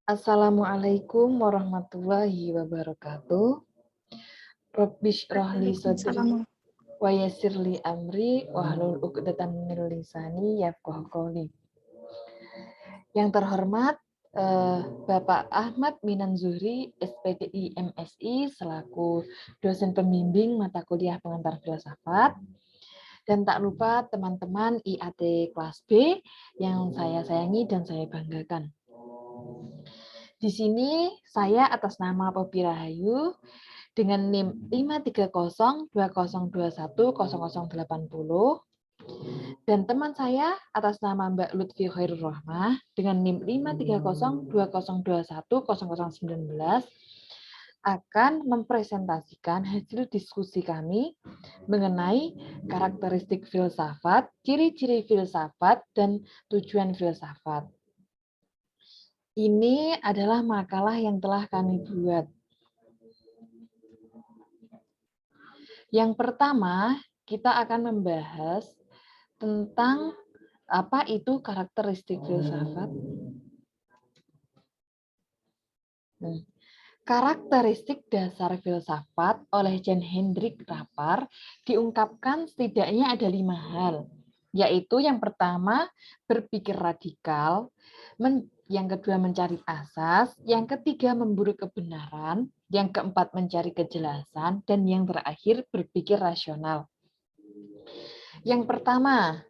Assalamualaikum warahmatullahi wabarakatuh. Rabbish rohli sodri Waalaikumsalam. wa yassirli amri wahlul 'uqdatam min lisani yafqahu qawli. Yang terhormat Bapak Ahmad Minan Zuhri, SPDI MSI, selaku dosen pembimbing mata kuliah pengantar filsafat. Dan tak lupa teman-teman IAT kelas B yang saya sayangi dan saya banggakan. Di sini saya atas nama Poppy Rahayu dengan NIM 53020210080 dan teman saya atas nama Mbak Lutfi Khairul Rahmah dengan NIM 53020210019 akan mempresentasikan hasil diskusi kami mengenai karakteristik filsafat, ciri-ciri filsafat, dan tujuan filsafat. Ini adalah makalah yang telah kami buat. Yang pertama, kita akan membahas tentang apa itu karakteristik filsafat. Karakteristik dasar filsafat oleh Jan Hendrik Rapar diungkapkan setidaknya ada 5 hal, yaitu yang pertama berpikir radikal, yang kedua mencari asas, yang ketiga memburu kebenaran, yang keempat mencari kejelasan, dan yang terakhir berpikir rasional. Yang pertama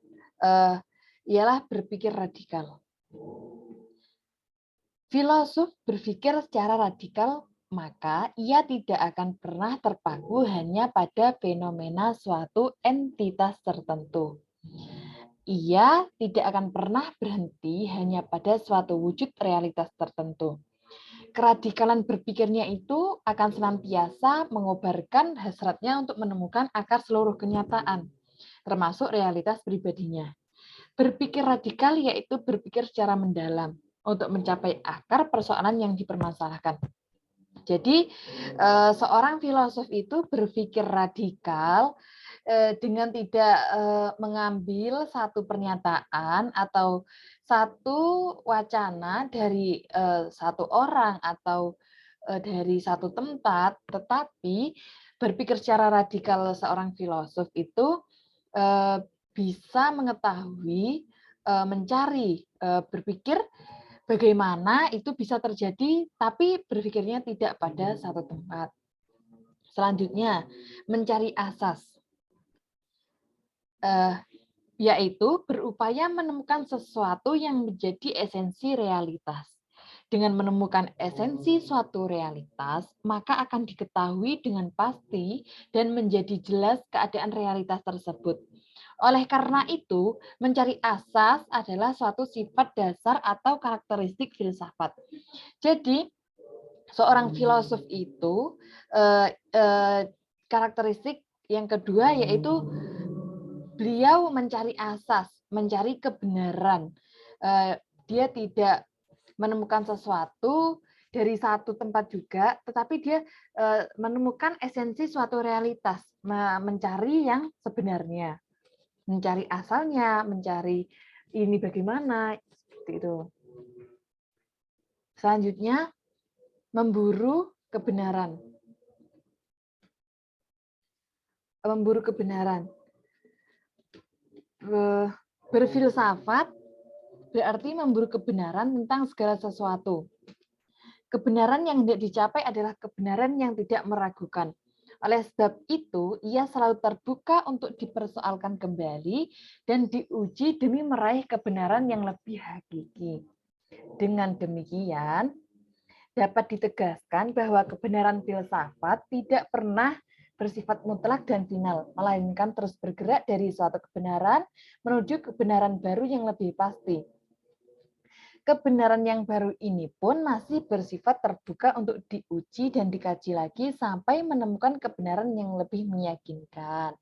ialah berpikir radikal. Filosof berpikir secara radikal, maka ia tidak akan pernah terpaku hanya pada fenomena suatu entitas tertentu. Ia tidak akan pernah berhenti hanya pada suatu wujud realitas tertentu. Keradikalan berpikirnya itu akan senantiasa mengobarkan hasratnya untuk menemukan akar seluruh kenyataan, termasuk realitas pribadinya. Berpikir radikal yaitu berpikir secara mendalam untuk mencapai akar persoalan yang dipermasalahkan. Jadi, seorang filosof itu berpikir radikal dengan tidak mengambil satu pernyataan atau satu wacana dari satu orang atau dari satu tempat, tetapi berpikir secara radikal seorang filosof itu bisa mengetahui, mencari, berpikir bagaimana itu bisa terjadi, tapi berpikirnya tidak pada satu tempat. Selanjutnya, mencari asas, yaitu berupaya menemukan sesuatu yang menjadi esensi realitas. Dengan menemukan esensi suatu realitas, maka akan diketahui dengan pasti dan menjadi jelas keadaan realitas tersebut. Oleh karena itu, mencari asas adalah suatu sifat dasar atau karakteristik filsafat. Jadi, seorang filosof itu karakteristik yang kedua yaitu beliau mencari asas, mencari kebenaran. Dia tidak menemukan sesuatu dari satu tempat juga, tetapi dia menemukan esensi suatu realitas, mencari yang sebenarnya, mencari asalnya, mencari ini bagaimana, seperti itu. Selanjutnya, memburu kebenaran. Memburu kebenaran. Berfilsafat berarti memburu kebenaran tentang segala sesuatu. Kebenaran yang hendak dicapai adalah kebenaran yang tidak meragukan. Oleh sebab itu, ia selalu terbuka untuk dipersoalkan kembali dan diuji demi meraih kebenaran yang lebih hakiki. Dengan demikian, dapat ditegaskan bahwa kebenaran filsafat tidak pernah bersifat mutlak dan final, melainkan terus bergerak dari suatu kebenaran menuju kebenaran baru yang lebih pasti. Kebenaran yang baru ini pun masih bersifat terbuka untuk diuji dan dikaji lagi sampai menemukan kebenaran yang lebih meyakinkan.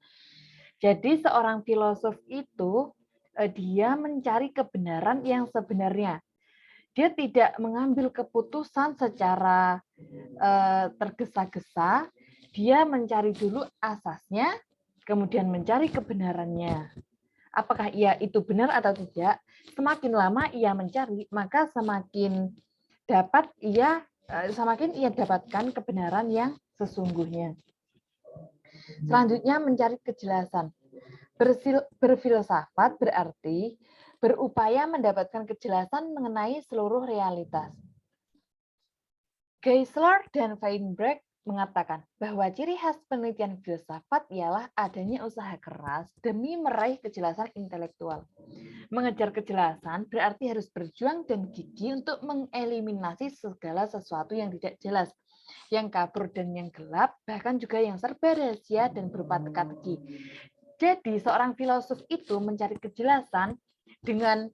Jadi seorang filosof itu dia mencari kebenaran yang sebenarnya. Dia tidak mengambil keputusan secara tergesa-gesa, dia mencari dulu asasnya, kemudian mencari kebenarannya. Apakah ia itu benar atau tidak? Semakin lama ia mencari, maka semakin semakin ia dapatkan kebenaran yang sesungguhnya. Selanjutnya mencari kejelasan. Berfilsafat berarti berupaya mendapatkan kejelasan mengenai seluruh realitas. Geisler dan Weinberg mengatakan bahwa ciri khas penelitian filsafat ialah adanya usaha keras demi meraih kejelasan intelektual. Mengejar kejelasan berarti harus berjuang dan gigih untuk mengeliminasi segala sesuatu yang tidak jelas, yang kabur dan yang gelap, bahkan juga yang serba rahasia dan berupa teka-teki. Jadi seorang filosof itu mencari kejelasan dengan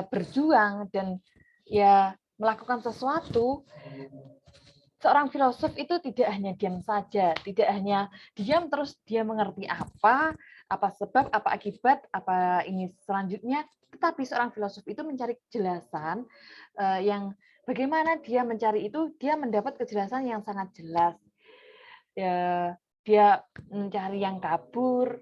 berjuang dan ya melakukan sesuatu. Seorang filosof itu tidak hanya diam saja, tidak hanya diam terus dia mengerti apa sebab, apa akibat, apa ini selanjutnya, tetapi seorang filosof itu mencari kejelasan yang bagaimana dia mencari itu, dia mendapat kejelasan yang sangat jelas. Dia mencari yang kabur,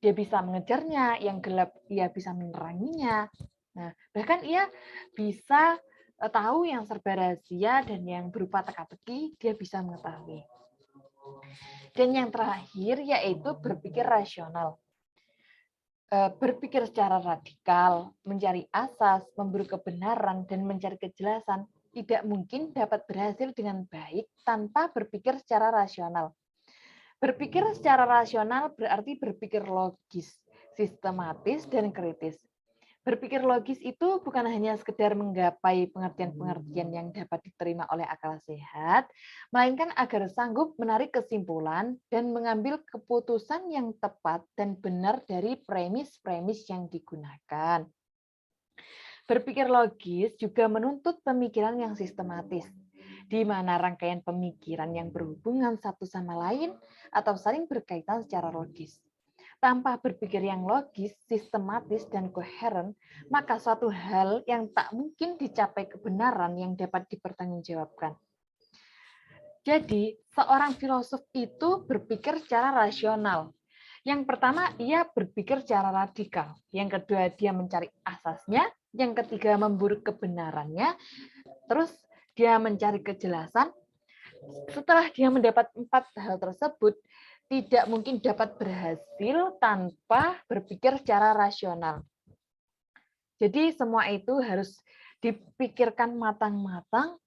dia bisa mengejarnya, yang gelap ia bisa meneranginya. Nah, bahkan ia bisa tahu yang serba rahasia dan yang berupa teka-teki, dia bisa mengetahui. Dan yang terakhir yaitu berpikir rasional. Berpikir secara radikal, mencari asas, memburu kebenaran, dan mencari kejelasan tidak mungkin dapat berhasil dengan baik tanpa berpikir secara rasional. Berpikir secara rasional berarti berpikir logis, sistematis, dan kritis. Berpikir logis itu bukan hanya sekedar menggapai pengertian-pengertian yang dapat diterima oleh akal sehat, melainkan agar sanggup menarik kesimpulan dan mengambil keputusan yang tepat dan benar dari premis-premis yang digunakan. Berpikir logis juga menuntut pemikiran yang sistematis, di mana rangkaian pemikiran yang berhubungan satu sama lain atau saling berkaitan secara logis. Tanpa berpikir yang logis, sistematis, dan koheren, maka suatu hal yang tak mungkin dicapai kebenaran yang dapat dipertanggungjawabkan. Jadi, seorang filosof itu berpikir secara rasional. Yang pertama, ia berpikir secara radikal. Yang kedua, dia mencari asasnya. Yang ketiga, memburu kebenarannya. Terus, dia mencari kejelasan. Setelah dia mendapat 4 hal tersebut, tidak mungkin dapat berhasil tanpa berpikir secara rasional. Jadi semua itu harus dipikirkan matang-matang.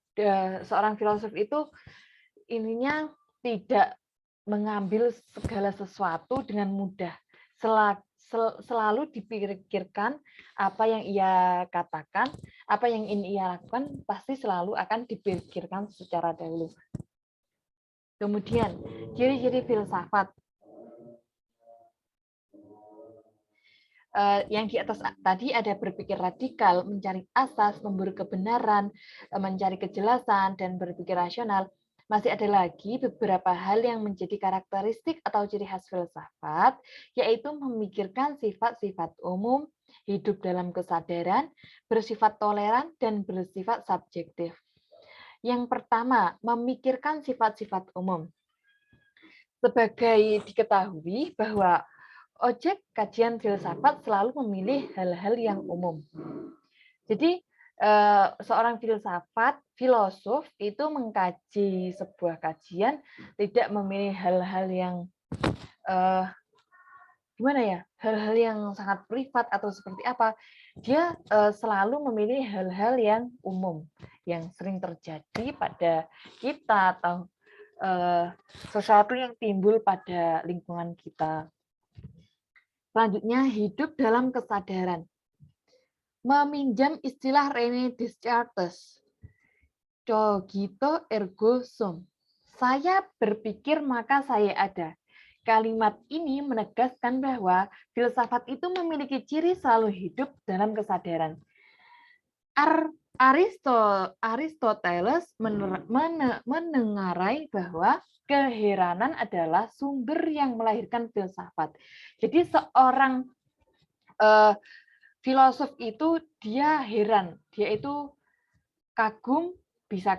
Seorang filosof itu ininya tidak mengambil segala sesuatu dengan mudah. Selalu dipikirkan apa yang ia katakan, apa yang ingin ia lakukan, pasti selalu akan dipikirkan secara dahulu. Kemudian, ciri-ciri filsafat. Yang di atas tadi ada berpikir radikal, mencari asas, memburu kebenaran, mencari kejelasan, dan berpikir rasional. Masih ada lagi beberapa hal yang menjadi karakteristik atau ciri khas filsafat, yaitu memikirkan sifat-sifat umum, hidup dalam kesadaran, bersifat toleran, dan bersifat subjektif. Yang pertama, memikirkan sifat-sifat umum. Sebagai diketahui bahwa objek kajian filsafat selalu memilih hal-hal yang umum. Jadi, seorang filosof itu mengkaji sebuah kajian tidak memilih hal-hal yang gimana ya, hal-hal yang sangat privat atau seperti apa. Dia selalu memilih hal-hal yang umum, yang sering terjadi pada kita atau sesuatu yang timbul pada lingkungan kita. Selanjutnya, hidup dalam kesadaran. Meminjam istilah René Descartes, cogito ergo sum. Saya berpikir maka saya ada. Kalimat ini menegaskan bahwa filsafat itu memiliki ciri selalu hidup dalam kesadaran. Aristoteles menengarai bahwa keheranan adalah sumber yang melahirkan filsafat. Jadi seorang filosof itu dia heran, dia itu kagum, bisa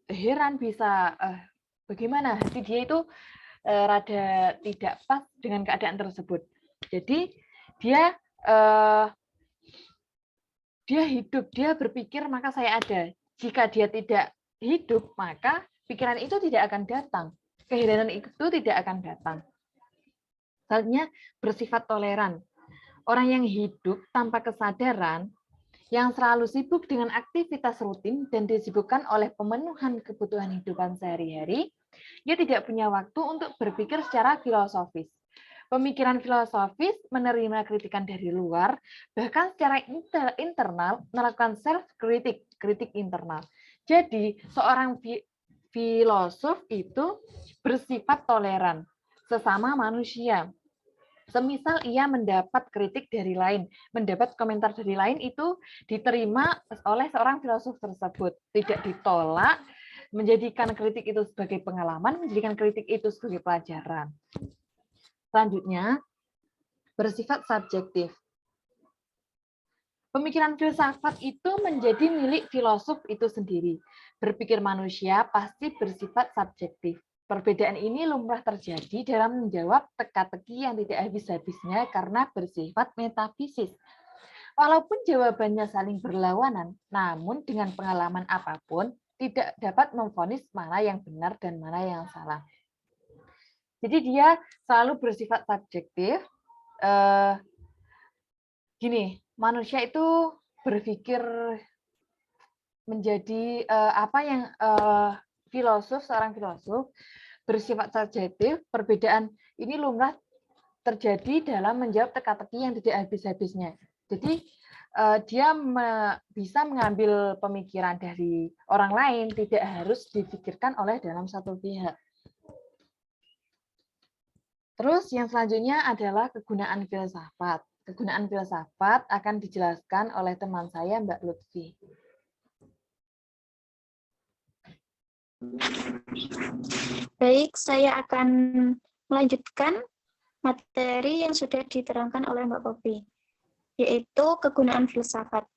heran, bisa bagaimana hati dia itu rada tidak pas dengan keadaan tersebut. Jadi dia dia hidup, dia berpikir, maka saya ada. Jika dia tidak hidup, maka pikiran itu tidak akan datang. Keheranan itu tidak akan datang. Selanjutnya, bersifat toleran. Orang yang hidup tanpa kesadaran, yang selalu sibuk dengan aktivitas rutin dan disibukkan oleh pemenuhan kebutuhan hidupan sehari-hari, dia tidak punya waktu untuk berpikir secara filosofis. Pemikiran filosofis menerima kritikan dari luar, bahkan secara internal melakukan self-kritik, kritik internal. Jadi, seorang filosof itu bersifat toleran sesama manusia. Semisal ia mendapat kritik dari lain, mendapat komentar dari lain, itu diterima oleh seorang filosof tersebut, tidak ditolak, menjadikan kritik itu sebagai pengalaman, menjadikan kritik itu sebagai pelajaran. Selanjutnya, bersifat subjektif. Pemikiran filsafat itu menjadi milik filosof itu sendiri. Berpikir manusia pasti bersifat subjektif. Perbedaan ini lumrah terjadi dalam menjawab teka-teki yang tidak habis-habisnya karena bersifat metafisis. Walaupun jawabannya saling berlawanan, namun dengan pengalaman apapun tidak dapat memvonis mana yang benar dan mana yang salah. Jadi dia selalu bersifat subjektif. Gini, manusia itu berpikir menjadi apa yang seorang filosof bersifat subjektif. Perbedaan ini lumrah terjadi dalam menjawab teka-teki yang tidak habis-habisnya. Jadi dia bisa mengambil pemikiran dari orang lain, tidak harus difikirkan oleh dalam satu pihak. Terus yang selanjutnya adalah kegunaan filsafat. Kegunaan filsafat akan dijelaskan oleh teman saya, Mbak Lutfi. Baik, saya akan melanjutkan materi yang sudah diterangkan oleh Mbak Poppy, yaitu kegunaan filsafat.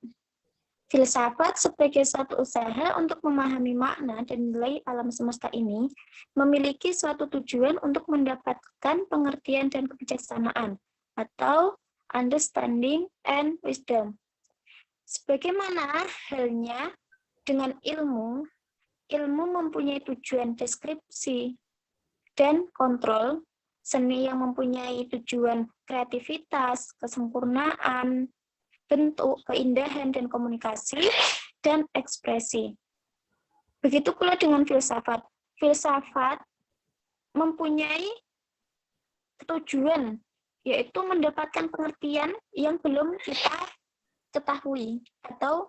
Filsafat sebagai suatu usaha untuk memahami makna dan nilai alam semesta ini memiliki suatu tujuan untuk mendapatkan pengertian dan kebijaksanaan atau understanding and wisdom. Sebagaimana halnya dengan ilmu, ilmu mempunyai tujuan deskripsi dan kontrol, seni yang mempunyai tujuan kreativitas, kesempurnaan, bentuk, keindahan, dan komunikasi, dan ekspresi. Begitu pula dengan filsafat. Filsafat mempunyai tujuan, yaitu mendapatkan pengertian yang belum kita ketahui, atau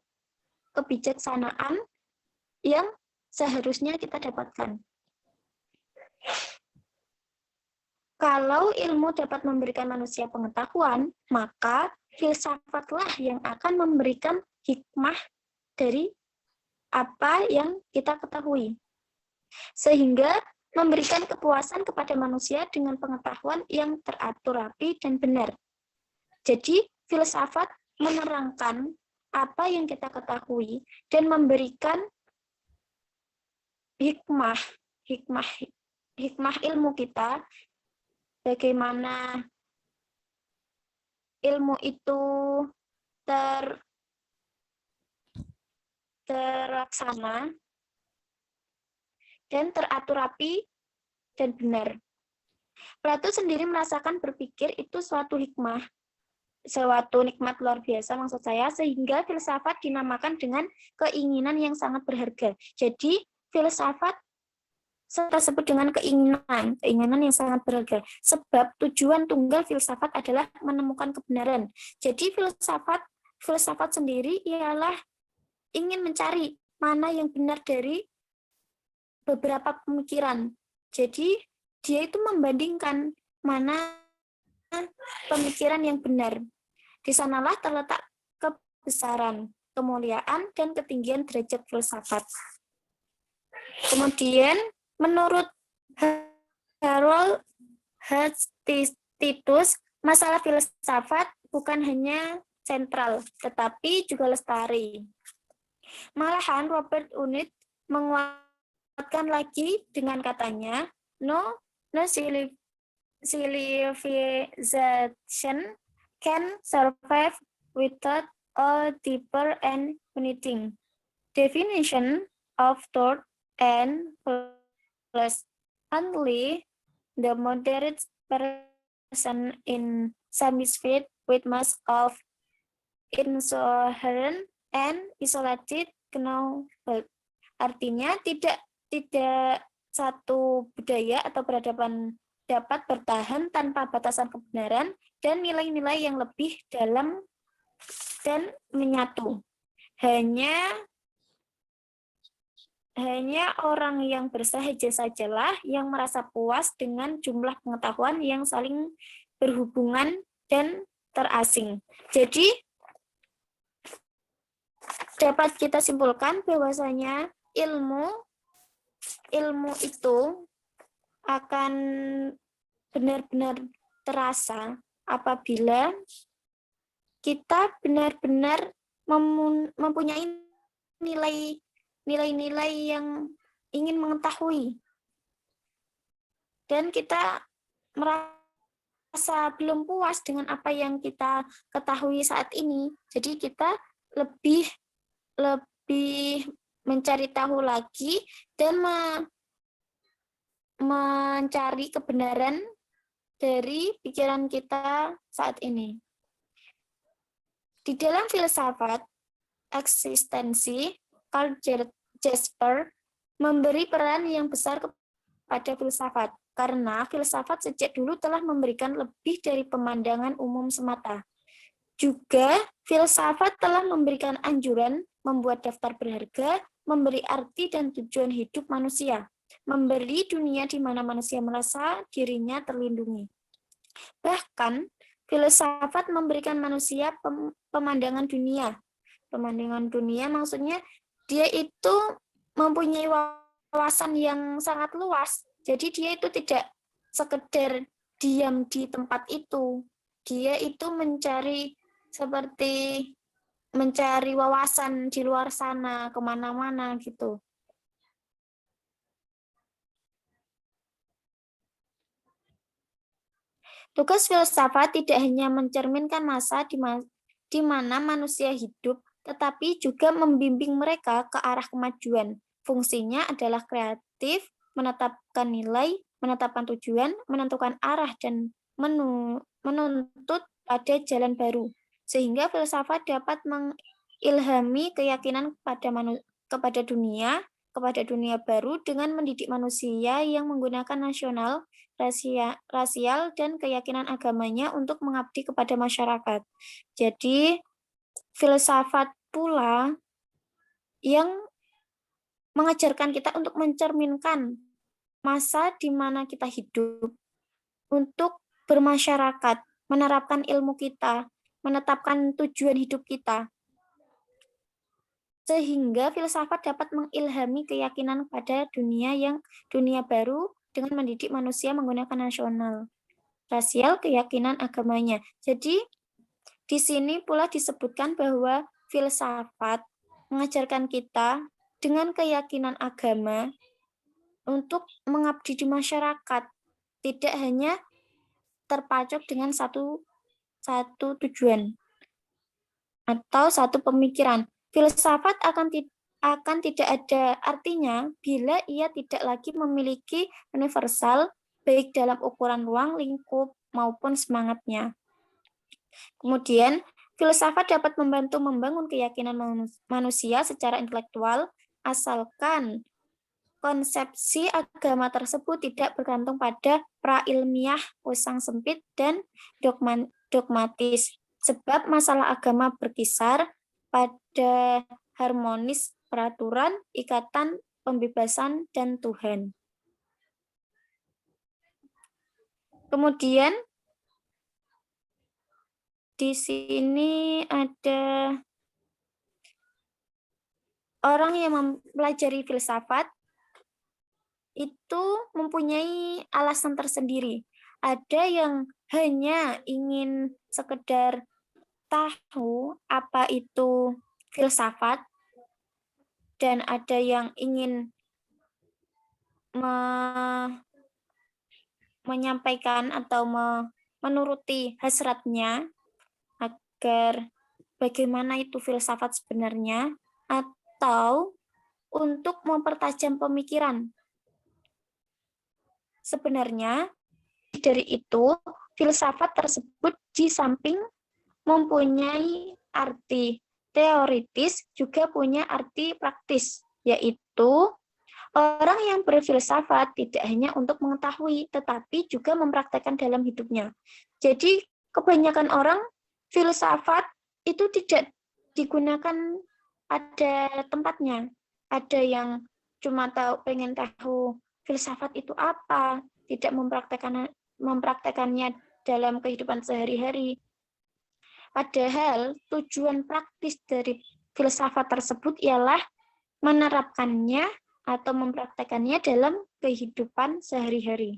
kebijaksanaan yang seharusnya kita dapatkan. Kalau ilmu dapat memberikan manusia pengetahuan, maka filsafatlah yang akan memberikan hikmah dari apa yang kita ketahui. Sehingga memberikan kepuasan kepada manusia dengan pengetahuan yang teratur rapi dan benar. Jadi, filsafat menerangkan apa yang kita ketahui dan memberikan hikmah ilmu kita, bagaimana ilmu itu terlaksana dan teratur rapi dan benar. Plato sendiri merasakan berpikir itu suatu hikmah, suatu nikmat luar biasa maksud saya, sehingga filsafat dinamakan dengan keinginan yang sangat berharga. Jadi filsafat tersebut dengan keinginan yang sangat berharga. Sebab tujuan tunggal filsafat adalah menemukan kebenaran. Jadi filsafat sendiri ialah ingin mencari mana yang benar dari beberapa pemikiran. Jadi dia itu membandingkan mana pemikiran yang benar. Di sanalah terletak kebesaran, kemuliaan, dan ketinggian derajat filsafat. Kemudian menurut Harold Titus, masalah filsafat bukan hanya sentral, tetapi juga lestari. Malahan Robert Unit menguatkan lagi dengan katanya, no civilization can survive without all deeper and uniting definition of thought and plus only the moderate person in semi-sphere with mass of incoherent and isolated knowledge. Artinya tidak satu budaya atau peradaban dapat bertahan tanpa batasan kebenaran dan nilai-nilai yang lebih dalam dan menyatu. Hanya orang yang bersahaja sajalah yang merasa puas dengan jumlah pengetahuan yang saling berhubungan dan terasing. Jadi dapat kita simpulkan bahwasanya ilmu itu akan benar-benar terasa apabila kita benar-benar mempunyai nilai-nilai yang ingin mengetahui. Dan kita merasa belum puas dengan apa yang kita ketahui saat ini. Jadi kita lebih mencari tahu lagi dan mencari kebenaran dari pikiran kita saat ini. Di dalam filsafat eksistensi, Karl Jasper memberi peran yang besar kepada filsafat, karena filsafat sejak dulu telah memberikan lebih dari pemandangan umum semata. Juga, filsafat telah memberikan anjuran membuat daftar berharga, memberi arti dan tujuan hidup manusia, memberi dunia di mana manusia merasa dirinya terlindungi. Bahkan, filsafat memberikan manusia pemandangan dunia. Pemandangan dunia maksudnya dia itu mempunyai wawasan yang sangat luas. Jadi dia itu tidak sekedar diam di tempat itu. Dia itu mencari wawasan di luar sana, kemana-mana gitu. Tugas filsafat tidak hanya mencerminkan masa di mana manusia hidup, tetapi juga membimbing mereka ke arah kemajuan. Fungsinya adalah kreatif, menetapkan nilai, menetapkan tujuan, menentukan arah, dan menuntut pada jalan baru. Sehingga filsafat dapat mengilhami keyakinan kepada dunia baru dengan mendidik manusia yang menggunakan nasional, rasial, dan keyakinan agamanya untuk mengabdi kepada masyarakat. Jadi, filsafat pula yang mengajarkan kita untuk mencerminkan masa di mana kita hidup, untuk bermasyarakat, menerapkan ilmu kita, menetapkan tujuan hidup kita. Sehingga filsafat dapat mengilhami keyakinan pada dunia baru dengan mendidik manusia menggunakan nasional, rasial, keyakinan agamanya. Jadi, di sini pula disebutkan bahwa filsafat mengajarkan kita dengan keyakinan agama untuk mengabdi di masyarakat, tidak hanya terpacu dengan satu tujuan atau satu pemikiran. Filsafat akan tidak ada artinya bila ia tidak lagi memiliki universal, baik dalam ukuran ruang, lingkup, maupun semangatnya. Kemudian, filsafat dapat membantu membangun keyakinan manusia secara intelektual, asalkan konsepsi agama tersebut tidak bergantung pada prailmiah, usang sempit, dan dogmatis. Sebab masalah agama berkisar pada harmonis peraturan, ikatan, pembebasan, dan Tuhan. Kemudian, di sini ada orang yang mempelajari filsafat itu mempunyai alasan tersendiri. Ada yang hanya ingin sekedar tahu apa itu filsafat, dan ada yang ingin menyampaikan atau menuruti hasratnya agar bagaimana itu filsafat sebenarnya, atau untuk mempertajam pemikiran. Sebenarnya dari itu, filsafat tersebut di samping mempunyai arti teoritis, juga punya arti praktis, yaitu orang yang berfilsafat tidak hanya untuk mengetahui, tetapi juga mempraktekkan dalam hidupnya. Jadi, kebanyakan orang filsafat itu tidak digunakan pada tempatnya. Ada yang cuma pengen tahu filsafat itu apa, tidak mempraktekannya dalam kehidupan sehari-hari. Padahal tujuan praktis dari filsafat tersebut ialah menerapkannya atau mempraktekannya dalam kehidupan sehari-hari.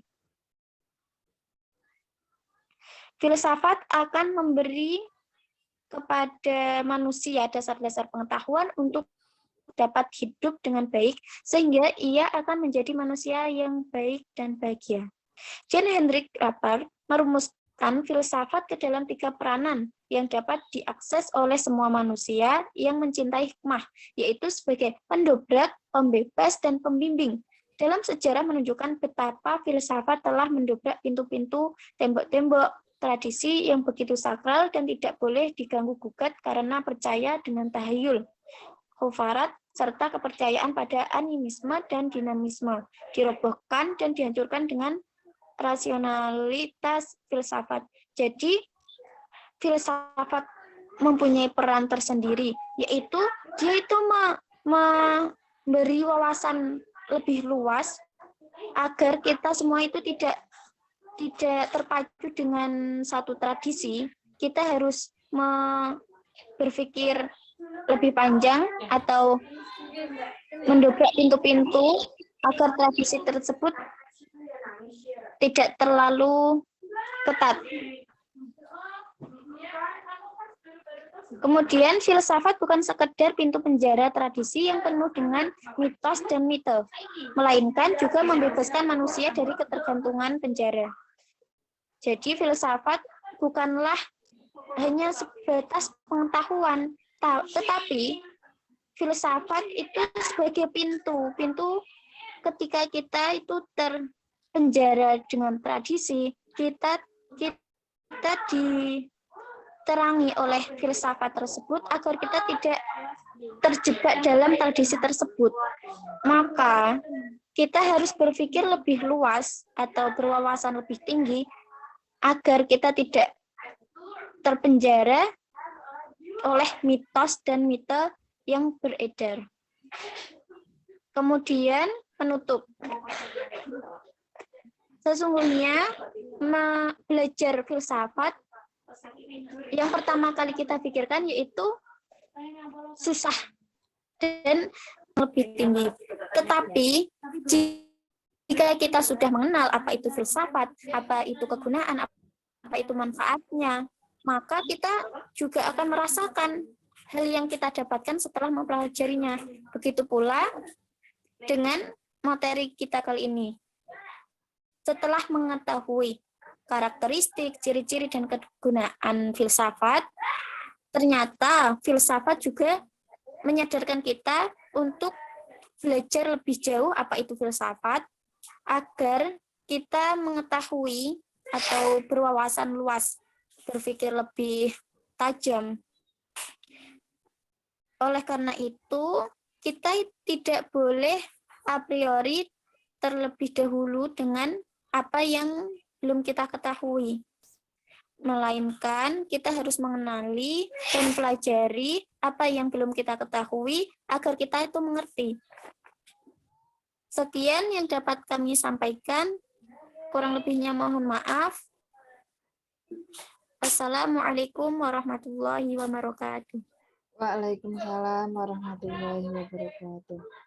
Filsafat akan memberi kepada manusia dasar-dasar pengetahuan untuk dapat hidup dengan baik, sehingga ia akan menjadi manusia yang baik dan bahagia. Jan Hendrik Rapper merumuskan filsafat ke dalam 3 peranan yang dapat diakses oleh semua manusia yang mencintai hikmah, yaitu sebagai pendobrak, pembebas, dan pembimbing. Dalam sejarah menunjukkan betapa filsafat telah mendobrak pintu-pintu, tembok-tembok, tradisi yang begitu sakral dan tidak boleh diganggu-gugat karena percaya dengan tahayul, khufarat, serta kepercayaan pada animisme dan dinamisme, dirobohkan dan dihancurkan dengan rasionalitas filsafat. Jadi, filsafat mempunyai peran tersendiri, yaitu dia itu memberi wawasan lebih luas agar kita semua itu tidak terpacu dengan satu tradisi. Kita harus berpikir lebih panjang atau mendobrak pintu-pintu agar tradisi tersebut tidak terlalu ketat. Kemudian filsafat bukan sekedar pintu penjara tradisi yang penuh dengan mitos dan mite, melainkan juga membebaskan manusia dari ketergantungan penjara. Jadi filsafat bukanlah hanya sebatas pengetahuan, tetapi filsafat itu sebagai pintu ketika kita itu terpenjara dengan tradisi, kita diterangi oleh filsafat tersebut agar kita tidak terjebak dalam tradisi tersebut. Maka kita harus berpikir lebih luas atau berwawasan lebih tinggi agar kita tidak terpenjara oleh mitos dan mite yang beredar. Kemudian penutup. Sesungguhnya belajar filsafat yang pertama kali kita pikirkan yaitu susah dan lebih tinggi. Tetapi jika kita sudah mengenal apa itu filsafat, apa itu kegunaan, apa itu manfaatnya, maka kita juga akan merasakan hal yang kita dapatkan setelah mempelajarinya. Begitu pula dengan materi kita kali ini. Setelah mengetahui karakteristik, ciri-ciri, dan kegunaan filsafat, ternyata filsafat juga menyadarkan kita untuk belajar lebih jauh apa itu filsafat, agar kita mengetahui atau berwawasan luas, berpikir lebih tajam. Oleh karena itu, kita tidak boleh a priori terlebih dahulu dengan apa yang belum kita ketahui. Melainkan kita harus mengenali dan pelajari apa yang belum kita ketahui agar kita itu mengerti. Sekian yang dapat kami sampaikan. Kurang lebihnya mohon maaf. Wassalamualaikum warahmatullahi wabarakatuh. Waalaikumsalam warahmatullahi wabarakatuh.